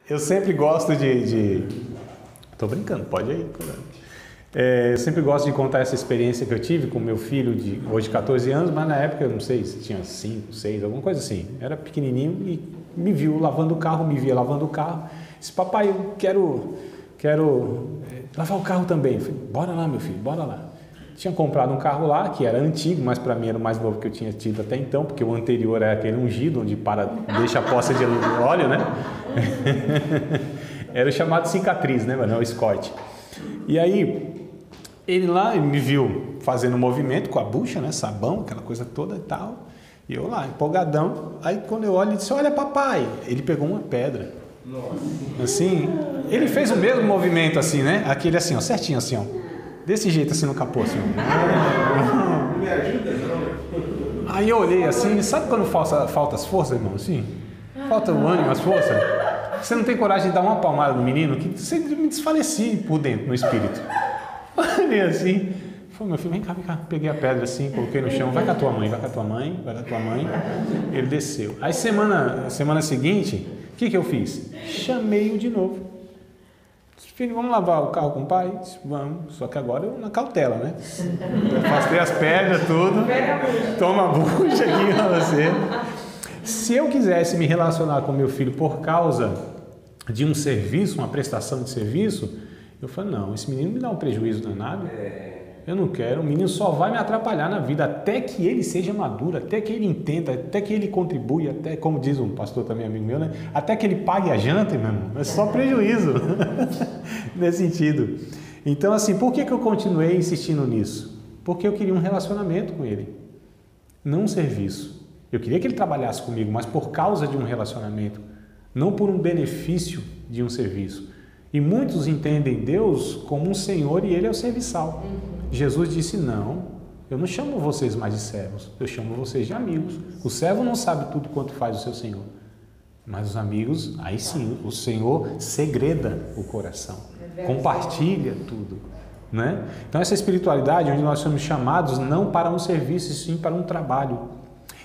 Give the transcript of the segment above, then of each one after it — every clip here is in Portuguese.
Eu sempre gosto Tô brincando, pode ir. Eu sempre gosto de contar essa experiência que eu tive com meu filho de hoje 14 anos, mas na época eu não sei se tinha 5, 6, alguma coisa assim. Era pequenininho e me viu lavando o carro, me via lavando o carro. Disse, papai, eu quero lavar o carro também. Eu falei, bora lá, meu filho, bora lá. Tinha comprado um carro lá, que era antigo, mas para mim era o mais novo que eu tinha tido até então, porque o anterior era aquele ungido, onde deixa a poça de óleo, né? Era o chamado cicatriz, né, mano? É o Escort. E aí, ele me viu fazendo um movimento com a bucha, né? Sabão, aquela coisa toda e tal. E eu lá, empolgadão. Aí quando eu olho, ele disse, olha papai. Ele pegou uma pedra. Nossa. Assim, ele fez o mesmo movimento assim, né? Aquele assim, ó, certinho assim, ó. Desse jeito assim no capô, assim. Me ajuda, não? Aí eu olhei assim, sabe quando falta as forças, irmão? Assim? Falta o ânimo, as forças. Você não tem coragem de dar uma palmada no menino, que você me desfaleci por dentro, no espírito. Olhei assim, falei, meu filho, vem cá. Peguei a pedra assim, coloquei no chão, vai com a tua mãe. Ele desceu. Aí semana seguinte, o que eu fiz? Chamei-o de novo. Filho, vamos lavar o carro com o pai? Vamos, só que agora eu na cautela, né? Afastei as pedras, tudo. Toma a bucha aqui pra você. Se eu quisesse me relacionar com meu filho por causa de um serviço, uma prestação de serviço, eu falei, não, esse menino me dá um prejuízo danado. Eu não quero, o menino só vai me atrapalhar na vida até que ele seja maduro, até que ele entenda, até que ele contribua, até, como diz um pastor também, amigo meu, né? Até que ele pague a janta, meu irmão, é só prejuízo, nesse sentido. Então, assim, por que eu continuei insistindo nisso? Porque eu queria um relacionamento com ele, não um serviço. Eu queria que ele trabalhasse comigo, mas por causa de um relacionamento, não por um benefício de um serviço. E muitos entendem Deus como um senhor e ele é o serviçal. Jesus disse, não, eu não chamo vocês mais de servos, eu chamo vocês de amigos. O servo não sabe tudo quanto faz o seu senhor, mas os amigos, aí sim, o Senhor segreda o coração, compartilha tudo, né? Então essa espiritualidade onde nós somos chamados não para um serviço, sim para um trabalho.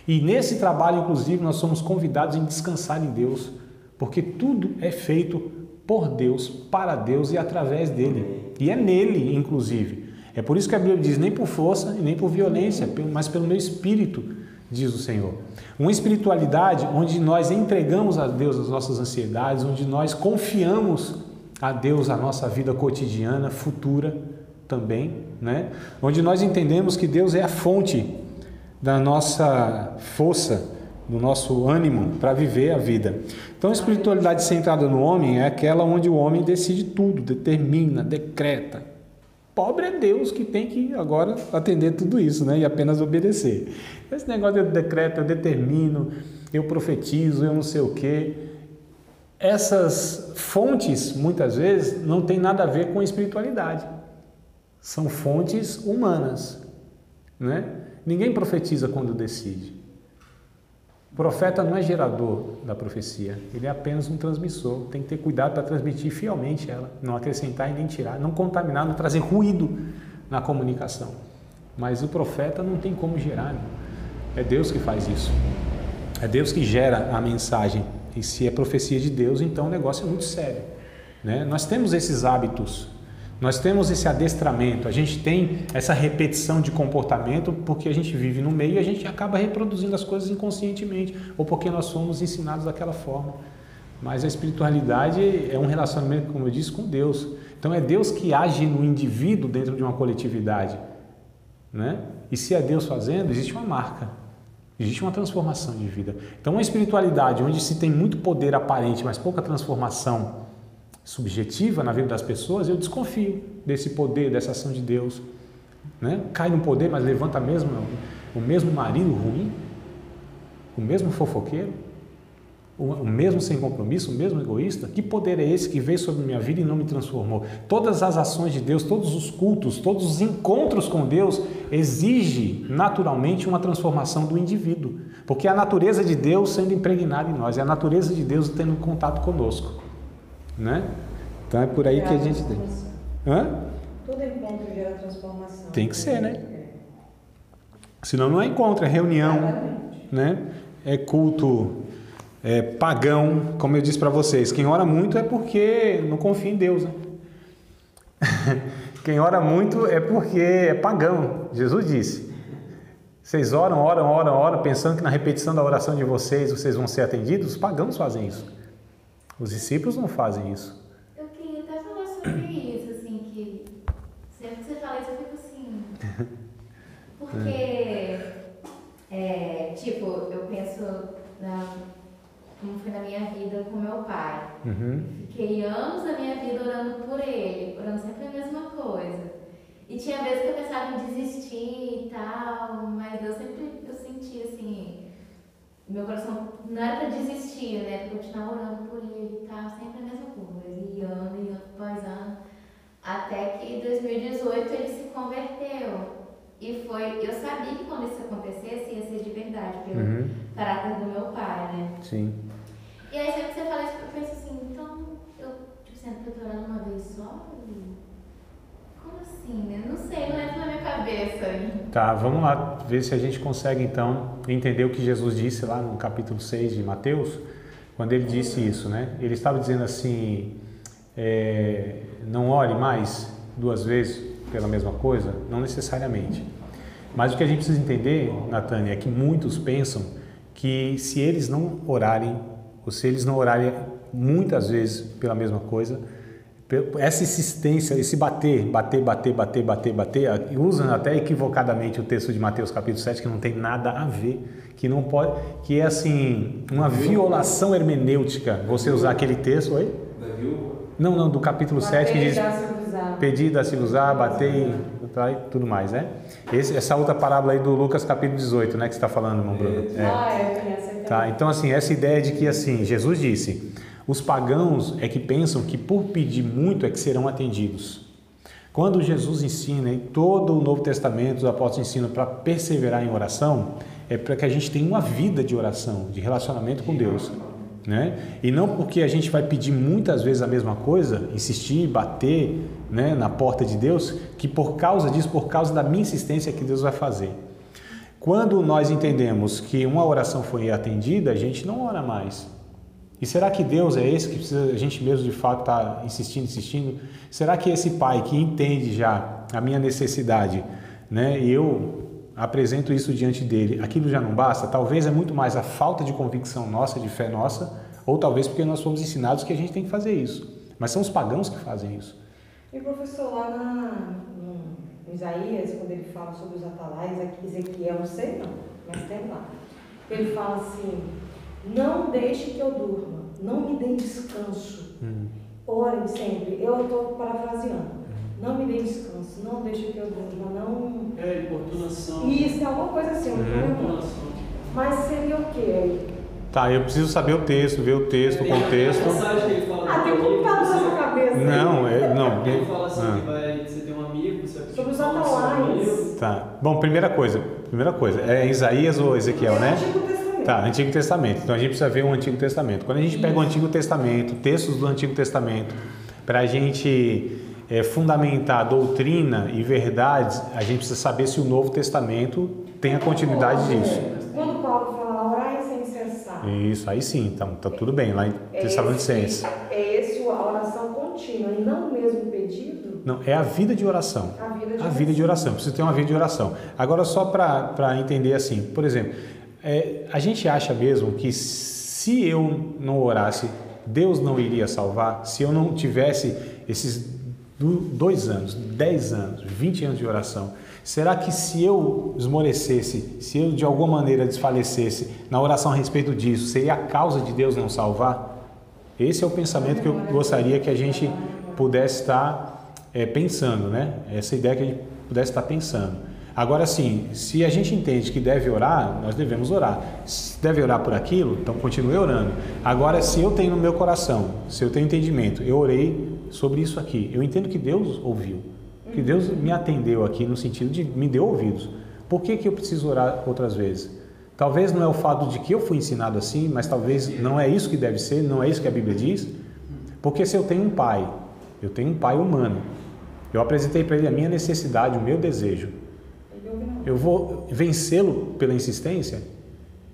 E nesse trabalho, inclusive, nós somos convidados em descansar em Deus, porque tudo é feito por Deus, para Deus e através dele. E é nele, inclusive. É por isso que a Bíblia diz, nem por força e nem por violência, mas pelo meu espírito, diz o Senhor. Uma espiritualidade onde nós entregamos a Deus as nossas ansiedades, onde nós confiamos a Deus a nossa vida cotidiana, futura também, né? Onde nós entendemos que Deus é a fonte da nossa força, do nosso ânimo para viver a vida. Então a espiritualidade centrada no homem é aquela onde o homem decide tudo, determina, decreta. Pobre é Deus que tem que agora atender tudo isso, né? E apenas obedecer. Esse negócio de decreto, eu determino, eu profetizo, eu não sei o quê. Essas fontes, muitas vezes, não tem nada a ver com a espiritualidade. São fontes humanas, né? Ninguém profetiza quando decide. O profeta não é gerador da profecia, ele é apenas um transmissor. Tem que ter cuidado para transmitir fielmente ela, não acrescentar e nem tirar, não contaminar, não trazer ruído na comunicação. Mas o profeta não tem como gerar, não. É Deus que faz isso. É Deus que gera a mensagem. E se é profecia de Deus, então o negócio é muito sério, né? Nós temos esses hábitos. Nós temos esse adestramento, a gente tem essa repetição de comportamento porque a gente vive no meio e a gente acaba reproduzindo as coisas inconscientemente ou porque nós somos ensinados daquela forma. Mas a espiritualidade é um relacionamento, como eu disse, com Deus. Então é Deus que age no indivíduo dentro de uma coletividade, né? E se é Deus fazendo, existe uma marca, existe uma transformação de vida. Então uma espiritualidade onde se tem muito poder aparente, mas pouca transformação subjetiva na vida das pessoas, eu desconfio desse poder, dessa ação de Deus, né? Cai no poder, mas levanta o mesmo marido ruim, o mesmo fofoqueiro, o mesmo sem compromisso, o mesmo egoísta. Que poder é esse que veio sobre minha vida e não me transformou? Todas as ações de Deus, todos os cultos, todos os encontros com Deus exigem naturalmente uma transformação do indivíduo, porque é a natureza de Deus sendo impregnada em nós, é a natureza de Deus tendo contato conosco, né? Então é por aí que a gente tem. Todo encontro gera transformação. Tem que ser, né? Senão não é encontro, é reunião, né? É culto pagão, como eu disse para vocês, quem ora muito é porque não confia em Deus, né? Quem ora muito é porque é pagão. Jesus disse: vocês oram, pensando que na repetição da oração de vocês vão ser atendidos. Os pagãos fazem isso. Os discípulos não fazem isso. Eu queria até falar sobre isso, assim, que sempre que você fala isso eu fico assim, porque, tipo, eu penso como foi na minha vida com meu pai. Fiquei anos da minha vida orando por ele, orando sempre a mesma coisa. E tinha vezes que eu pensava em desistir e tal, mas eu sentia assim, meu coração não era para desistir, né? Pra continuar orando por ele e tal, sempre a mesma coisa, e ano após ano. Até que em 2018 ele se converteu. E eu sabia que quando isso acontecesse ia ser de verdade, pelo caráter do meu pai, né? Sim. E aí sempre que você fala isso, eu penso assim, então eu sempre tô orando uma vez só? Como assim, né? Não sei, não entra na minha cabeça aí. Tá, vamos lá ver se a gente consegue então entender o que Jesus disse lá no capítulo 6 de Mateus, quando ele disse isso, né? Ele estava dizendo assim, não ore mais 2 vezes pela mesma coisa? Não necessariamente. Mas o que a gente precisa entender, Natânia, é que muitos pensam que se eles não orarem, ou se eles não orarem muitas vezes pela mesma coisa, essa insistência, esse bater, e usam até equivocadamente o texto de Mateus capítulo 7, que não tem nada a ver, que não pode, que é assim, uma violação hermenêutica, você usar aquele texto, oi? Não, do capítulo 7, que diz, pedir, dá-se usar, bater e tudo mais, né? Essa outra parábola aí do Lucas capítulo 18, né, que você está falando, irmão Bruno? Tá, então assim, essa ideia de que assim, Jesus disse, os pagãos é que pensam que por pedir muito é que serão atendidos. Quando Jesus ensina, e todo o Novo Testamento, os apóstolos ensinam para perseverar em oração, é para que a gente tenha uma vida de oração, de relacionamento com Deus, né? E não porque a gente vai pedir muitas vezes a mesma coisa, insistir, bater, né, na porta de Deus, que por causa disso, por causa da minha insistência, que Deus vai fazer. Quando nós entendemos que uma oração foi atendida, a gente não ora mais. E será que Deus é esse que precisa, a gente mesmo de fato está insistindo? Será que esse Pai que entende já a minha necessidade, né, e eu apresento isso diante dele, aquilo já não basta? Talvez é muito mais a falta de convicção nossa, de fé nossa, ou talvez porque nós fomos ensinados que a gente tem que fazer isso. Mas são os pagãos que fazem isso. E professor, lá no Isaías, quando ele fala sobre os atalaias, Ezequiel, não sei não, mas tem lá. Ele fala assim, não deixe que eu durma, não me dê descanso, orem sempre. Eu estou parafraseando. Não me dê descanso, não deixe que eu durma, não... importunação. Isso, é alguma coisa assim, mas seria o quê? Tá, eu preciso saber o texto, ver o texto, o contexto. Tem um computador na sua cabeça. Não. Ele fala assim que você tem um amigo, sobre os atalaias. Tá, bom, primeira coisa, é Isaías ou Ezequiel, né? Antigo Testamento. Tá, Antigo Testamento, então a gente precisa ver o Antigo Testamento. Quando a gente pega o Antigo Testamento, textos do Antigo Testamento, para a gente fundamentar doutrina e verdades, a gente precisa saber se o Novo Testamento tem a continuidade disso. Quando Paulo fala orar sem cessar. Isso, aí sim, então tá tudo bem, lá em Tessalonicenses. É esse a oração contínua e não o mesmo pedido? Não, é a vida de oração. A vida de oração, precisa ter uma vida de oração. Agora, só para entender assim, por exemplo, a gente acha mesmo que se eu não orasse, Deus não iria salvar? Se eu não tivesse esses 2 anos, 10 anos, 20 anos de oração, será que se eu esmorecesse, se eu de alguma maneira desfalecesse na oração a respeito disso, seria a causa de Deus não salvar? Esse é o pensamento que eu gostaria que a gente pudesse estar pensando, né? Essa ideia que a gente pudesse estar pensando. Agora sim, se a gente entende que deve orar, nós devemos orar. Se deve orar por aquilo, então continue orando. Agora, se eu tenho no meu coração, se eu tenho entendimento, eu orei sobre isso aqui, eu entendo que Deus ouviu, que Deus me atendeu aqui no sentido de me deu ouvidos. Por que eu preciso orar outras vezes? Talvez não é o fato de que eu fui ensinado assim, mas talvez não é isso que deve ser, não é isso que a Bíblia diz. Porque se eu tenho um pai humano, eu apresentei para ele a minha necessidade, o meu desejo, eu vou vencê-lo pela insistência?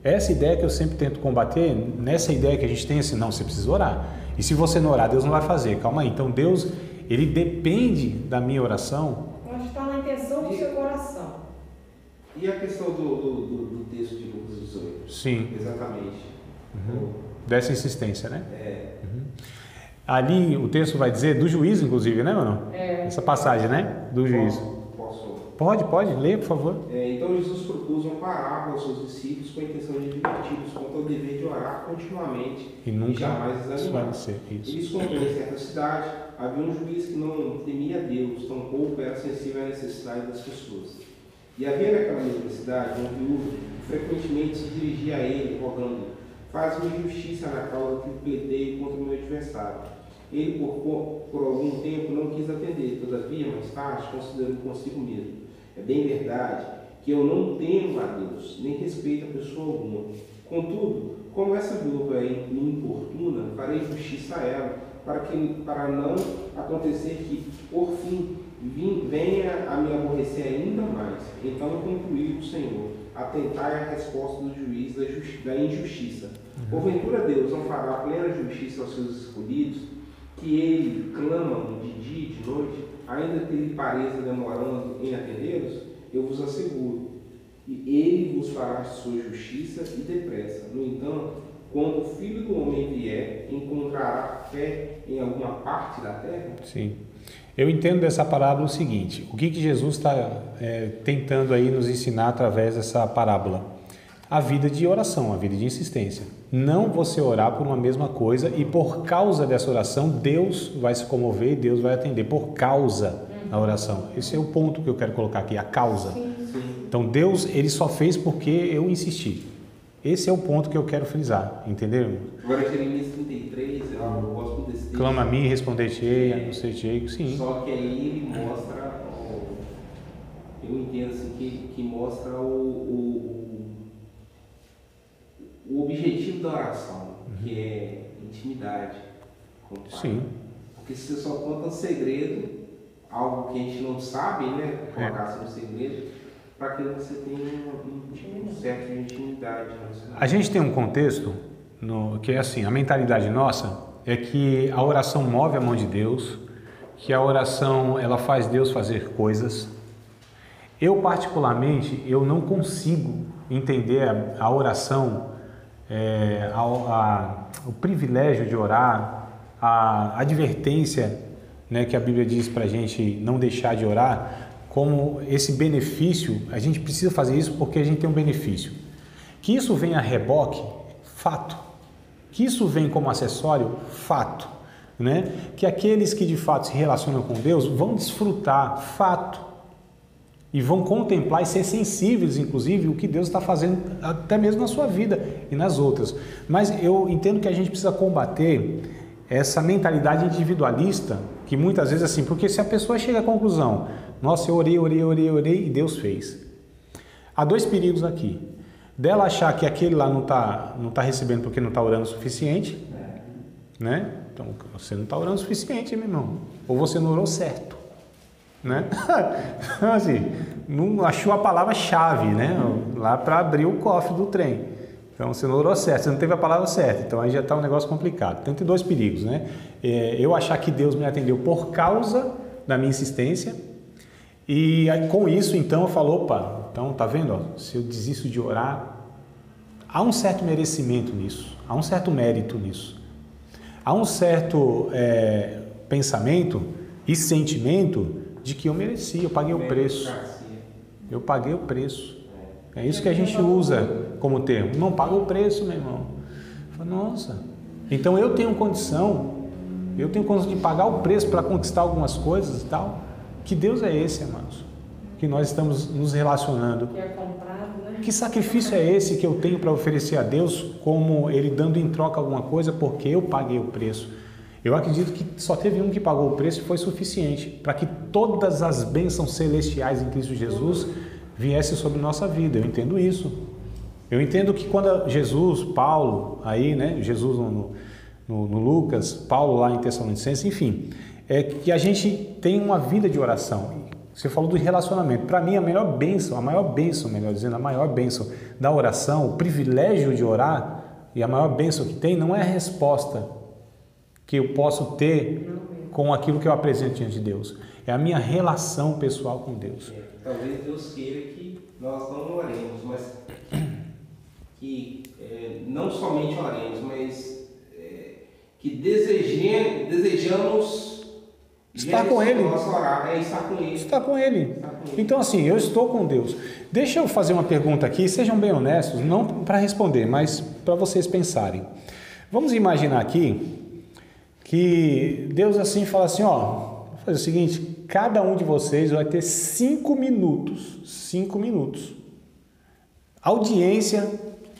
Essa ideia que eu sempre tento combater, nessa ideia que a gente tem assim, não, você precisa orar. E se você não orar, Deus não vai fazer. Calma aí. Então Deus, Ele depende da minha oração. Eu acho que está na intenção do seu coração. E a questão do texto de Lucas 18? Sim. Exatamente. Dessa insistência, né? Uhum. Ali o texto vai dizer, do juízo inclusive, né, mano? Essa passagem, né? Do juízo. Pode, leia, por favor. Então Jesus propôs uma parábola aos seus discípulos com a intenção de diverti-los quanto ao dever de orar continuamente e nunca jamais desanimar. Eles contam em certa cidade, havia um juiz que não temia a Deus, tampouco era sensível à necessidade das pessoas. E havia naquela mesma cidade um viúvo que frequentemente se dirigia a ele, rogando: faz-me justiça na causa que pleiteio contra o meu adversário. Ele, por algum tempo, não quis atender, todavia, mais tarde, considerou consigo mesmo: é bem verdade que eu não temo a Deus, nem respeito a pessoa alguma. Contudo, como essa viúva me importuna, farei justiça a ela, para não acontecer que, por fim, venha a me aborrecer ainda mais. Então concluiu o Senhor: atentai à resposta do juiz da injustiça. Porventura Deus não fará plena justiça aos seus escolhidos, que ele clamam de dia e de noite, ainda que lhe pareça demorando em atendê-los? Eu vos asseguro, e ele vos fará sua justiça e depressa. No entanto, quando o Filho do Homem vier, encontrará fé em alguma parte da terra? Sim. Eu entendo dessa parábola o seguinte: o que Jesus está tentando aí nos ensinar através dessa parábola? A vida de oração, a vida de insistência. Não você orar por uma mesma coisa e por causa dessa oração Deus vai se comover e Deus vai atender por causa da oração. Esse é o ponto que eu quero colocar aqui, a causa. Sim. Então Deus, Ele só fez porque eu insisti. Esse é o ponto que eu quero frisar, entenderam? Agora Jeremias 33, eu gosto desse texto. Clama a mim e responder-te-ei, anunciar-te-ei, sim. Só que aí ele mostra, eu entendo assim, que mostra o objetivo da oração, que é intimidade com o Pai. Sim. Porque se você só conta um segredo, algo que a gente não sabe, né? Colocar um segredo, para que você tenha um certo de intimidade. A gente tem um contexto que é assim, a mentalidade nossa é que a oração move a mão de Deus, que a oração ela faz Deus fazer coisas. Eu particularmente, eu não consigo entender a oração, o privilégio de orar, a advertência, né, que a Bíblia diz para a gente não deixar de orar, como esse benefício. A gente precisa fazer isso porque a gente tem um benefício. Que isso vem a reboque, fato. Que isso vem como acessório, fato. Né? Que aqueles que de fato se relacionam com Deus vão desfrutar, fato. E vão contemplar e ser sensíveis, inclusive, o que Deus está fazendo, até mesmo na sua vida e nas outras. Mas eu entendo que a gente precisa combater essa mentalidade individualista, que muitas vezes assim, porque se a pessoa chega à conclusão: nossa, eu orei e Deus fez. Há dois perigos aqui. Dela achar que aquele lá não tá recebendo porque não está orando o suficiente, né? Então, você não está orando o suficiente, meu irmão. Ou você não orou certo, né? Assim, não achou a palavra-chave, né? Lá para abrir o cofre do trem. Então, você não orou certo, você não teve a palavra certa. Então, aí já está um negócio complicado. Então, tem dois perigos, né? Eu achar que Deus me atendeu por causa da minha insistência. E aí, com isso, então, eu falo: opa, então, tá vendo? Ó, se eu desisto de orar, há um certo merecimento nisso. Há um certo mérito nisso. Há um certo pensamento e sentimento de que eu mereci, eu paguei o preço. Eu paguei o preço. É isso que a gente usa como termo. Não paga o preço, meu irmão. Nossa, então eu tenho condição de pagar o preço para conquistar algumas coisas e tal. Que Deus é esse, amados? Que nós estamos nos relacionando. Que é comprado, né? Que sacrifício é esse que eu tenho para oferecer a Deus, como Ele dando em troca alguma coisa porque eu paguei o preço? Eu acredito que só teve um que pagou o preço e foi suficiente para que todas as bênçãos celestiais em Cristo Jesus viessem sobre nossa vida. Eu entendo isso. Eu entendo que quando Jesus, Paulo, aí, né? Jesus no Lucas, Paulo lá em Tessalonicenses, enfim, é que a gente tem uma vida de oração. Você falou do relacionamento. Para mim, a maior bênção, melhor dizendo, a maior bênção da oração, o privilégio de orar, e a maior bênção que tem, não é a resposta que eu posso ter com aquilo que eu apresento diante de Deus. É a minha relação pessoal com Deus. Talvez Deus queira que nós não oremos, mas que não somente oremos, mas que desejamos estar com Ele. Estar com Ele. Então, assim, eu estou com Deus. Deixa eu fazer uma pergunta aqui, sejam bem honestos, não para responder, mas para vocês pensarem. Vamos imaginar aqui que Deus assim fala assim, ó, vou fazer o seguinte, cada um de vocês vai ter 5 minutos, audiência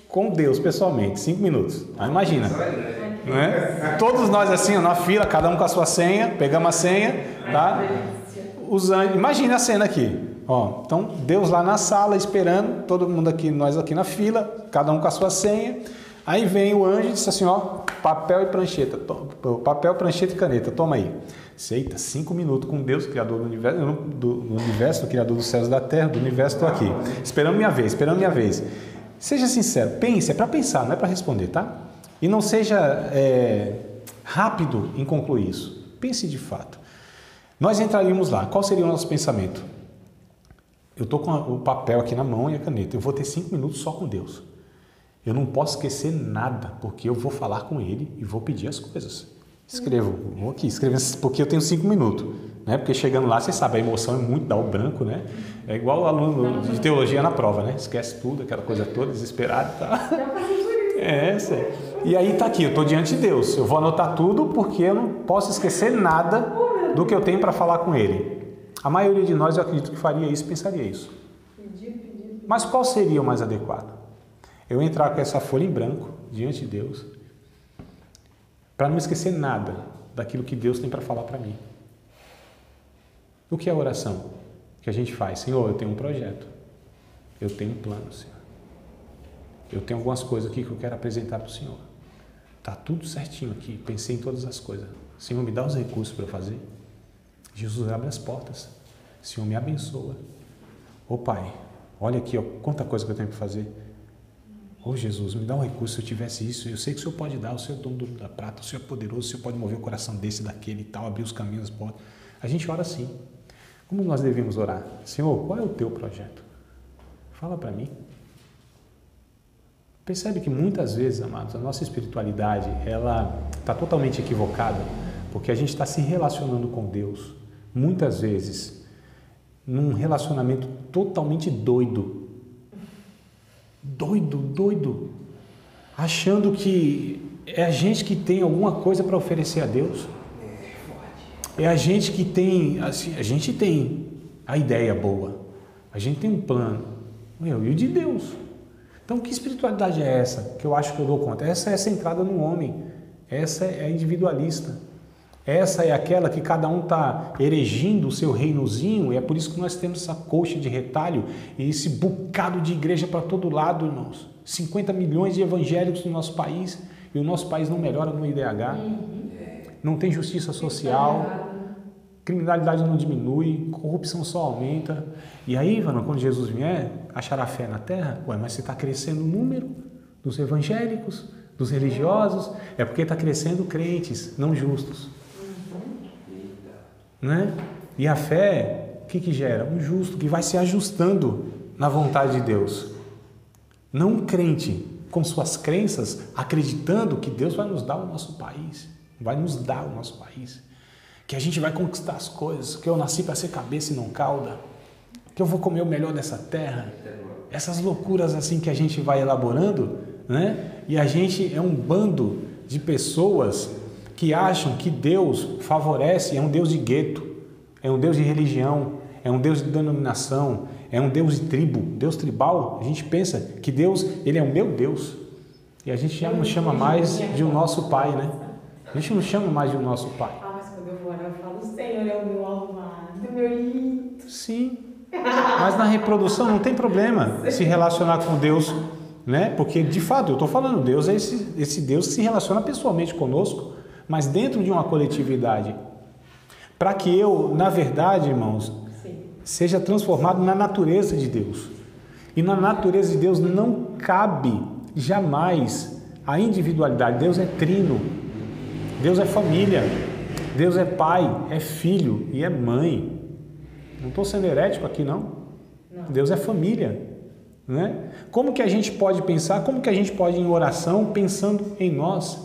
com Deus pessoalmente, 5 minutos. Aí imagina, né? Todos nós assim, na fila, cada um com a sua senha, pegamos a senha, tá? Imagina a cena aqui, ó. Então Deus lá na sala esperando, todo mundo aqui, nós aqui na fila, cada um com a sua senha. Aí vem o anjo e diz assim, ó, papel e prancheta, e caneta, toma aí. Eita, 5 minutos com Deus, Criador do universo, Criador dos céus e da terra, do universo, estou aqui, esperando minha vez. Seja sincero, pense, é para pensar, não é para responder, tá? E não seja rápido em concluir isso. Pense de fato. Nós entraríamos lá, qual seria o nosso pensamento? Eu estou com o papel aqui na mão e a caneta, eu vou ter 5 minutos só com Deus. Eu não posso esquecer nada, porque eu vou falar com Ele e vou pedir as coisas. Vou aqui, escrever, porque eu tenho 5 minutos, né? Porque chegando lá, você sabe, a emoção é muito, dá o branco, né? É igual o aluno de teologia na prova, né? Esquece tudo, aquela coisa toda, desesperado e tal. Sério. E aí tá aqui, eu estou diante de Deus, eu vou anotar tudo, porque eu não posso esquecer nada do que eu tenho para falar com Ele. A maioria de nós, eu acredito que faria isso, pensaria isso. Mas qual seria o mais adequado? Eu entrar com essa folha em branco diante de Deus, para não esquecer nada daquilo que Deus tem para falar para mim. O que é a oração que a gente faz? Senhor, eu tenho um projeto, eu tenho um plano, Senhor. Eu tenho algumas coisas aqui que eu quero apresentar para o Senhor. Está tudo certinho aqui, pensei em todas as coisas. Senhor, me dá os recursos para eu fazer. Jesus abre as portas. Senhor, me abençoa. Ô Pai, olha aqui, ó, quanta coisa que eu tenho para fazer. Ô Jesus, me dá um recurso, se eu tivesse isso, eu sei que o Senhor pode dar, o Senhor é dono do ouro da prata, o Senhor é poderoso, o Senhor pode mover o coração desse, daquele e tal, abrir os caminhos, as portas. A gente ora assim. Como nós devemos orar? Senhor, qual é o teu projeto? Fala para mim. Percebe que muitas vezes, amados, a nossa espiritualidade, ela está totalmente equivocada, porque a gente está se relacionando com Deus, muitas vezes, num relacionamento totalmente doido, achando que é a gente que tem alguma coisa para oferecer a Deus. É a gente que tem, assim, a gente tem a ideia boa, a gente tem um plano, e o de Deus. Então, que espiritualidade é essa que eu acho que eu dou conta? Essa é centrada no homem, essa é individualista. Essa é aquela que cada um está erigindo o seu reinozinho, e é por isso que nós temos essa coxa de retalho e esse bocado de igreja para todo lado, irmãos. 50 milhões de evangélicos no nosso país, e o nosso país não melhora no IDH, não tem justiça social, criminalidade não diminui, corrupção só aumenta. E aí, mano, quando Jesus vier, achará fé na terra? Ué, mas você está crescendo o número dos evangélicos, dos religiosos, é porque está crescendo crentes, não justos. Né? E a fé, o que gera? Um justo que vai se ajustando na vontade de Deus. Não um crente com suas crenças, acreditando que Deus vai nos dar o nosso país, que a gente vai conquistar as coisas, que eu nasci para ser cabeça e não cauda, que eu vou comer o melhor dessa terra. Essas loucuras assim que a gente vai elaborando, né? E a gente é um bando de pessoas que acham que Deus favorece, é um Deus de gueto, é um Deus de religião, é um Deus de denominação, é um Deus de tribo, Deus tribal. A gente pensa que Deus, Ele é o meu Deus, e a gente já não chama mais de o nosso Pai, né? A gente não chama mais de o nosso Pai. Mas quando eu vou orar, eu falo, o Senhor é o meu almado, meu lindo. Sim, mas na reprodução não tem problema se relacionar com Deus, né? Porque de fato, eu estou falando, Deus é esse Deus que se relaciona pessoalmente conosco, mas dentro de uma coletividade. Para que eu, na verdade, irmãos, seja transformado na natureza de Deus. E na natureza de Deus não cabe jamais a individualidade. Deus é trino, Deus é família, Deus é pai, é filho e é mãe. Não estou sendo herético aqui não. Deus é família, né? Como que a gente pode pensar, como que a gente pode ir em oração pensando em nós?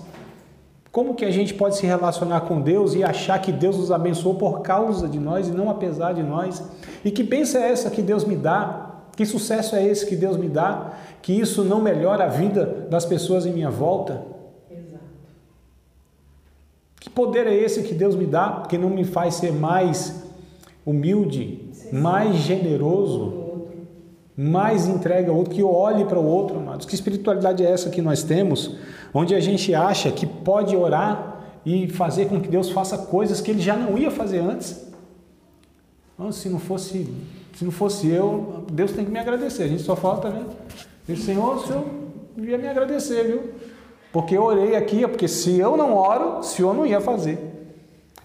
Como que a gente pode se relacionar com Deus e achar que Deus nos abençoou por causa de nós e não apesar de nós? E que bênção é essa que Deus me dá? Que sucesso é esse que Deus me dá? Que isso não melhora a vida das pessoas em minha volta? Exato. Que poder é esse que Deus me dá, que não me faz ser mais humilde, mais generoso, mais entregue ao outro, que eu olhe para o outro, amados? Que espiritualidade é essa que nós temos, onde a gente acha que pode orar e fazer com que Deus faça coisas que Ele já não ia fazer antes? Então, se não fosse eu, Deus tem que me agradecer. A gente só falta, né? Diz, Senhor, o Senhor devia me agradecer, viu? Porque eu orei aqui, porque se eu não oro, o Senhor não ia fazer.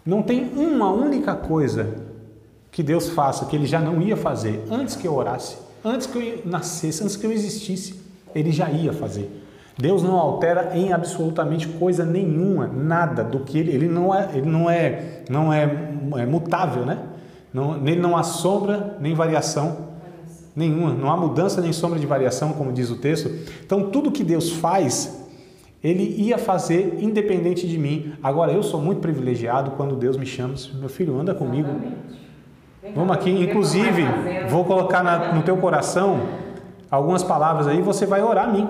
Não tem uma única coisa que Deus faça que Ele já não ia fazer antes que eu orasse, antes que eu nascesse, antes que eu existisse, Ele já ia fazer. Deus não altera em absolutamente coisa nenhuma, nada do que Ele não é mutável, né? Nele não há sombra nem variação nenhuma, não há mudança nem sombra de variação, como diz o texto. Então tudo que Deus faz, Ele ia fazer independente de mim. Agora eu sou muito privilegiado quando Deus me chama, meu filho, anda comigo. Vamos aqui, inclusive, vou colocar no teu coração algumas palavras aí, você vai orar a mim.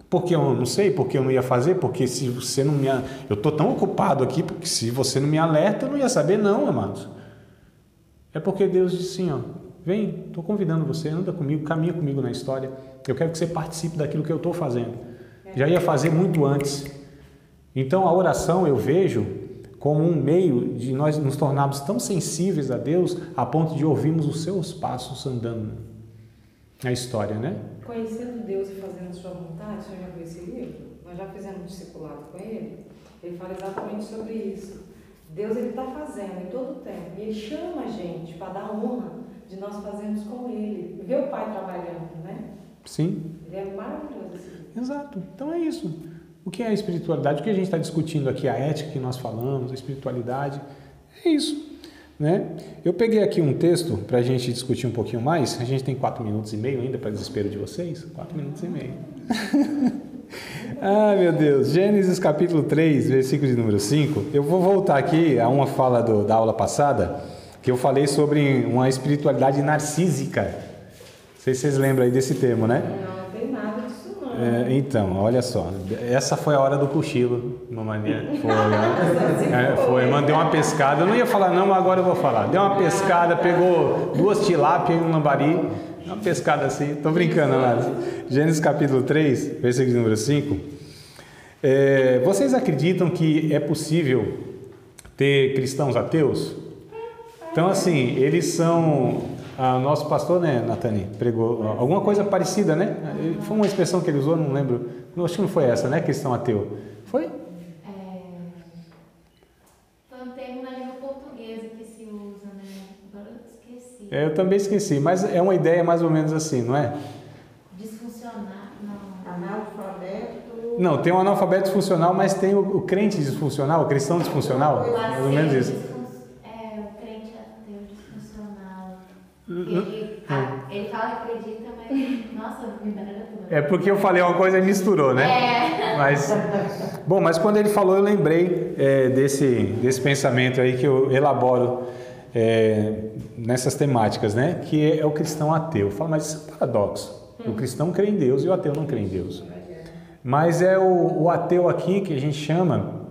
Porque eu não sei, porque eu não ia fazer, porque se você não me... Eu estou tão ocupado aqui, porque se você não me alerta, eu não ia saber não, amados. É porque Deus disse assim, ó, vem, estou convidando você, anda comigo, caminha comigo na história. Eu quero que você participe daquilo que eu estou fazendo. Já ia fazer muito antes. Então a oração eu vejo como um meio de nós nos tornarmos tão sensíveis a Deus a ponto de ouvirmos os seus passos andando na história, né? Conhecendo Deus e fazendo a sua vontade, o senhor já viu esse livro? Nós já fizemos um discipulado com ele. Ele fala exatamente sobre isso. Deus ele está fazendo em todo o tempo. E Ele chama a gente para dar honra de nós fazermos com Ele. Ver o Pai trabalhando, né? Sim. Ele é maravilhoso esse livro. Exato. Então é isso. O que é a espiritualidade? O que a gente está discutindo aqui, a ética que nós falamos, a espiritualidade, é isso, né? Eu peguei aqui um texto para a gente discutir um pouquinho mais. A gente tem 4 minutos e meio ainda, para desespero de vocês. 4 minutos e meio. Ah, meu Deus. Gênesis capítulo 3, versículo de número 5. Eu vou voltar aqui a uma fala da aula passada, que eu falei sobre uma espiritualidade narcísica. Não sei se vocês lembram aí desse termo, né? Não tem nada disso não. Então, olha só. Essa foi a hora do cochilo, de uma maneira. Foi. Mandei uma pescada. Eu não ia falar não, mas agora eu vou falar. Deu uma pescada, pegou 2 tilápias e um lambari. Uma pescada assim. Tô brincando, amados. Gênesis capítulo 3, versículo número 5. Vocês acreditam que é possível ter cristãos ateus? Então, assim, eles são... nosso pastor, né, Natani, pregou alguma coisa parecida, né? Foi uma expressão que ele usou, não lembro. Acho que não foi essa, né? Cristão ateu. Foi? Foi um termo na língua portuguesa que se usa, né? Agora eu esqueci. Eu também esqueci, mas é uma ideia mais ou menos assim, não é? Disfuncionar, não. Analfabeto. Não, tem um analfabeto disfuncional, mas tem o crente disfuncional, o cristão disfuncional. Mais ou menos isso. O crente ateu disfuncional. Ele fala que acredita, mas... Nossa, me baralha tudo. É porque eu falei uma coisa e misturou, né? Mas quando ele falou, eu lembrei desse pensamento aí que eu elaboro nessas temáticas, né? Que é o cristão ateu. Fala, mas isso é um paradoxo. O cristão crê em Deus e o ateu não crê em Deus. Mas é o ateu aqui que a gente chama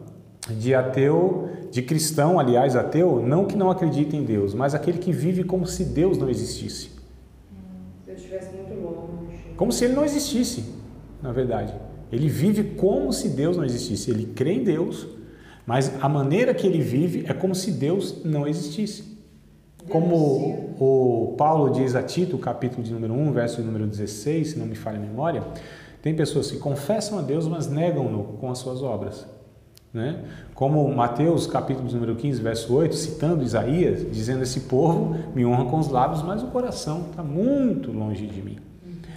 de ateu, de cristão, aliás, ateu, não que não acredita em Deus, mas aquele que vive como se Deus não existisse. Se eu estivesse muito longe. Como se ele não existisse, na verdade. Ele vive como se Deus não existisse. Ele crê em Deus, mas a maneira que ele vive é como se Deus não existisse. Como o Paulo diz a Tito, capítulo de número 1, verso de número 16, se não me falha a memória, tem pessoas que confessam a Deus, mas negam-no com as suas obras. né? Como Mateus, capítulo número 15, verso 8, citando Isaías, dizendo: esse povo me honra com os lábios, mas o coração está muito longe de mim.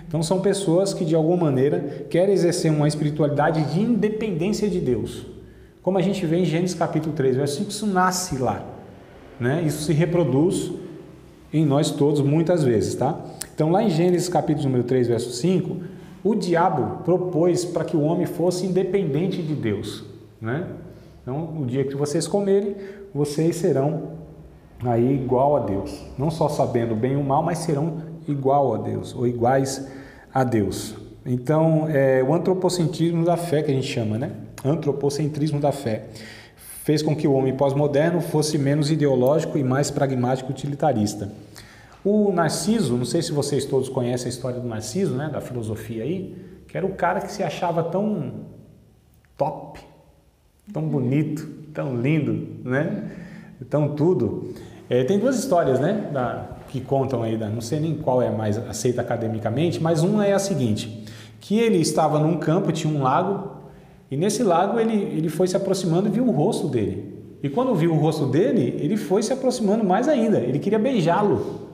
Então são pessoas que de alguma maneira querem exercer uma espiritualidade de independência de Deus. Como a gente vê em Gênesis capítulo 3, verso 5, isso nasce lá, né? Isso se reproduz em nós todos muitas vezes, tá? Então lá em Gênesis capítulo número 3, verso 5, o diabo propôs para que o homem fosse independente de Deus, né? Então, no dia que vocês comerem, vocês serão aí igual a Deus. Não só sabendo o bem e o mal, mas serão igual a Deus, ou iguais a Deus. Então, o antropocentrismo da fé, que a gente chama, né? Antropocentrismo da fé, fez com que o homem pós-moderno fosse menos ideológico e mais pragmático e utilitarista. O Narciso, não sei se vocês todos conhecem a história do Narciso, né? Da filosofia aí, que era o cara que se achava tão top, tão bonito, tão lindo, né? Tão tudo. Tem duas histórias, né? Que contam aí, não sei nem qual é mais aceita academicamente, mas uma é a seguinte, que ele estava num campo, tinha um lago, e nesse lago ele foi se aproximando e viu o rosto dele. E quando viu o rosto dele, ele foi se aproximando mais ainda, ele queria beijá-lo.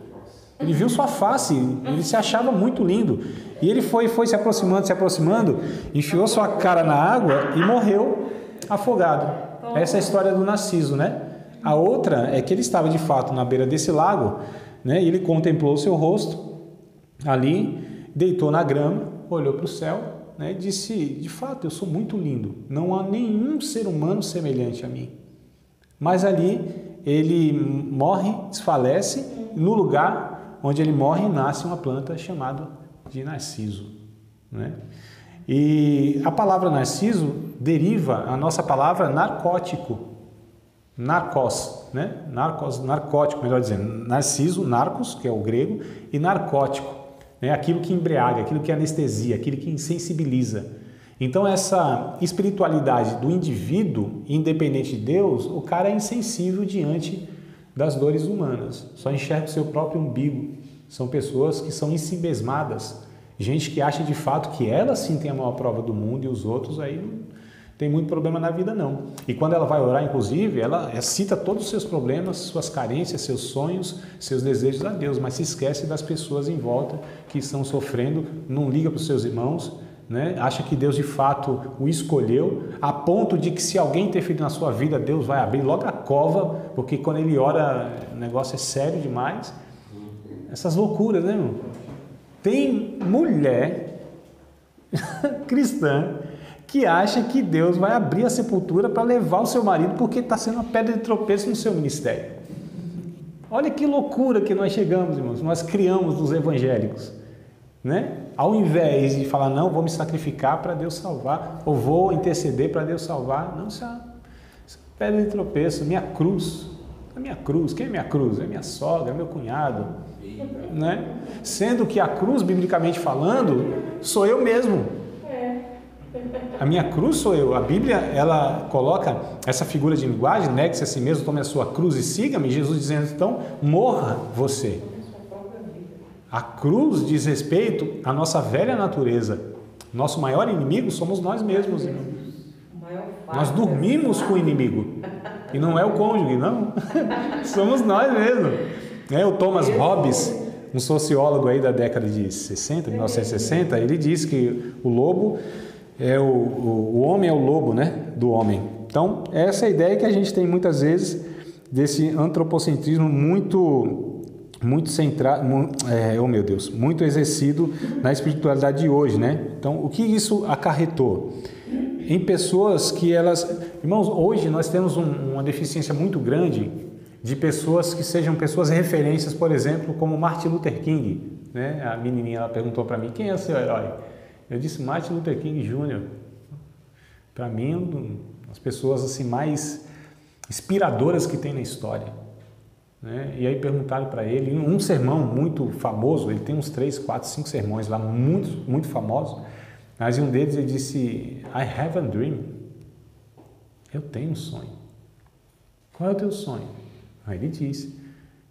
Ele viu sua face, ele se achava muito lindo. E ele foi se aproximando, enfiou sua cara na água e morreu afogado. Essa é a história do Narciso, né? A outra é que ele estava de fato na beira desse lago, né? E ele contemplou o seu rosto ali, deitou na grama, olhou para o céu, né? E disse: de fato, eu sou muito lindo, não há nenhum ser humano semelhante a mim. Mas ali ele morre, desfalece, no lugar onde ele morre nasce uma planta chamada de narciso, né? E a palavra narciso deriva a nossa palavra narcótico, narcos, né? Narcótico, melhor dizendo, narciso, narcos, que é o grego, e narcótico, né? Aquilo que embriaga, aquilo que anestesia, aquilo que insensibiliza. Então essa espiritualidade do indivíduo, independente de Deus, o cara é insensível diante das dores humanas, só enxerga o seu próprio umbigo. São pessoas que são ensimismadas, gente que acha de fato que ela sim tem a maior prova do mundo e os outros aí não tem muito problema na vida não. E quando ela vai orar, inclusive, ela cita todos os seus problemas, suas carências, seus sonhos, seus desejos a Deus, mas se esquece das pessoas em volta que estão sofrendo, não liga para os seus irmãos, né? Acha que Deus de fato o escolheu, a ponto de que se alguém interferir na sua vida, Deus vai abrir logo a cova, porque quando ele ora, o negócio é sério demais. Essas loucuras, né, irmão? Tem mulher cristã que acha que Deus vai abrir a sepultura para levar o seu marido porque está sendo uma pedra de tropeço no seu ministério. Olha que loucura que nós chegamos, irmãos, nós criamos os evangélicos, né? Ao invés de falar, não, vou me sacrificar para Deus salvar, ou vou interceder para Deus salvar, não, isso é pedra de tropeço, minha cruz. A minha cruz, quem é minha cruz? É minha sogra, é meu cunhado, né? Sendo que a cruz, biblicamente falando, sou eu mesmo. A minha cruz sou eu. A Bíblia, ela coloca essa figura de linguagem, negue-se a si mesmo, tome a sua cruz e siga-me. Jesus dizendo, então, morra você. A cruz diz respeito à nossa velha natureza. Nosso maior inimigo somos nós mesmos, irmão. Nós dormimos com o inimigo. E não é o cônjuge, não. Somos nós mesmos. O Thomas Hobbes, um sociólogo aí da década de 60, 1960, ele diz que o lobo o homem é o lobo, né, do homem. Então, essa é a ideia que a gente tem muitas vezes desse antropocentrismo muito centrado, muito exercido na espiritualidade de hoje, né? Então, o que isso acarretou? Em pessoas que elas... Irmãos, hoje nós temos uma deficiência muito grande de pessoas que sejam pessoas referências, por exemplo, como Martin Luther King, né? A menininha, ela perguntou para mim, quem é o seu herói? Eu disse Martin Luther King Jr. Para mim, as pessoas assim mais inspiradoras que tem na história, né? E aí perguntaram para ele, um sermão muito famoso, ele tem uns 3, 4, 5 sermões lá, muito famosos, mas em um deles ele disse, I have a dream. Eu tenho um sonho. Qual é o teu sonho? Aí ele disse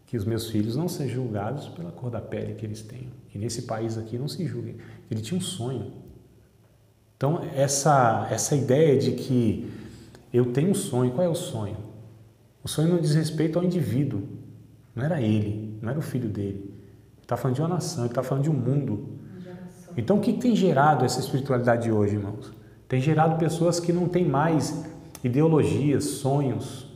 que os meus filhos não sejam julgados pela cor da pele que eles têm, que nesse país aqui não se julguem. Ele tinha um sonho. Então, essa ideia de que Eu tenho um sonho. Qual é o sonho? O sonho não diz respeito ao indivíduo. Não era ele, não era o filho dele. Ele está falando de uma nação, ele está falando de um mundo. Então o que tem gerado essa espiritualidade hoje, irmãos? Tem gerado pessoas que não têm mais ideologias, sonhos.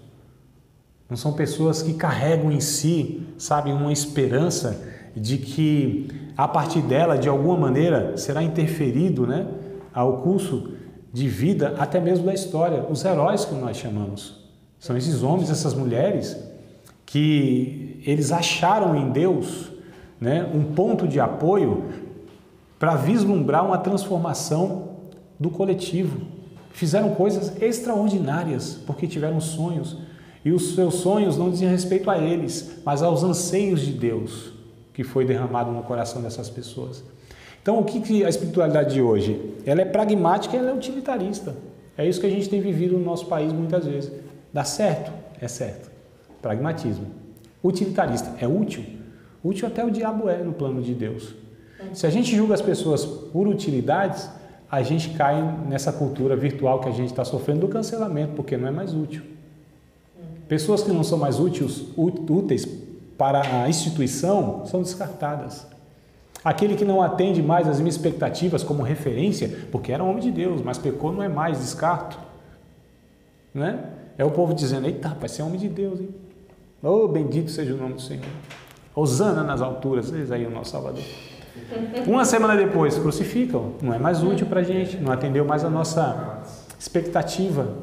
Não são pessoas que carregam em si, sabe, uma esperança de que a partir dela, de alguma maneira, será interferido, né, ao curso de vida, até mesmo da história. Os heróis que nós chamamos são esses homens, essas mulheres, que eles acharam em Deus, né, um ponto de apoio para vislumbrar uma transformação do coletivo. Fizeram coisas extraordinárias porque tiveram sonhos, e os seus sonhos não diziam respeito a eles, mas aos anseios de Deus que foi derramado no coração dessas pessoas. Então, o que a espiritualidade de hoje? Ela é pragmática e ela é utilitarista. É isso que a gente tem vivido no nosso país muitas vezes. Dá certo? É certo. Pragmatismo. Utilitarista. É útil? Útil até o diabo é no plano de Deus. Se a gente julga as pessoas por utilidades, a gente cai nessa cultura virtual que a gente está sofrendo do cancelamento, porque não é mais útil. Pessoas que não são mais úteis para a instituição são descartadas. Aquele que não atende mais às minhas expectativas como referência, porque era homem de Deus, mas pecou, não é mais, descarto. Né? É o povo dizendo, eita, rapaz, você é homem de Deus, hein? Oh, bendito seja o nome do Senhor. Hosana nas alturas, eis aí o nosso Salvador. Uma semana depois, crucificam, não é mais útil para a gente, não atendeu mais a nossa expectativa.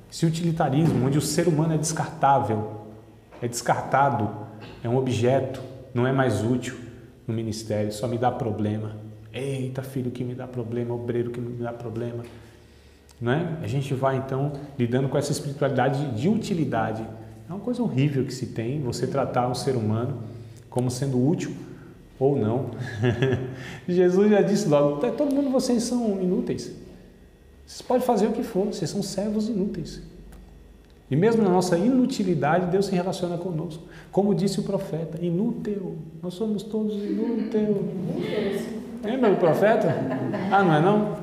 Esse utilitarismo, onde o ser humano é descartável, é descartado, é um objeto, não é mais útil no ministério, só me dá problema. Eita, filho que me dá problema, obreiro que me dá problema. Não é? A gente vai então lidando com essa espiritualidade de utilidade. É uma coisa horrível que se tem, você tratar um ser humano como sendo útil ou não. Jesus já disse logo, todo mundo vocês são inúteis. Vocês podem fazer o que for, vocês são servos inúteis. E mesmo na nossa inutilidade, Deus se relaciona conosco. Como disse o profeta, inútil, nós somos todos inúteis. Lembra o profeta? Ah, não é não?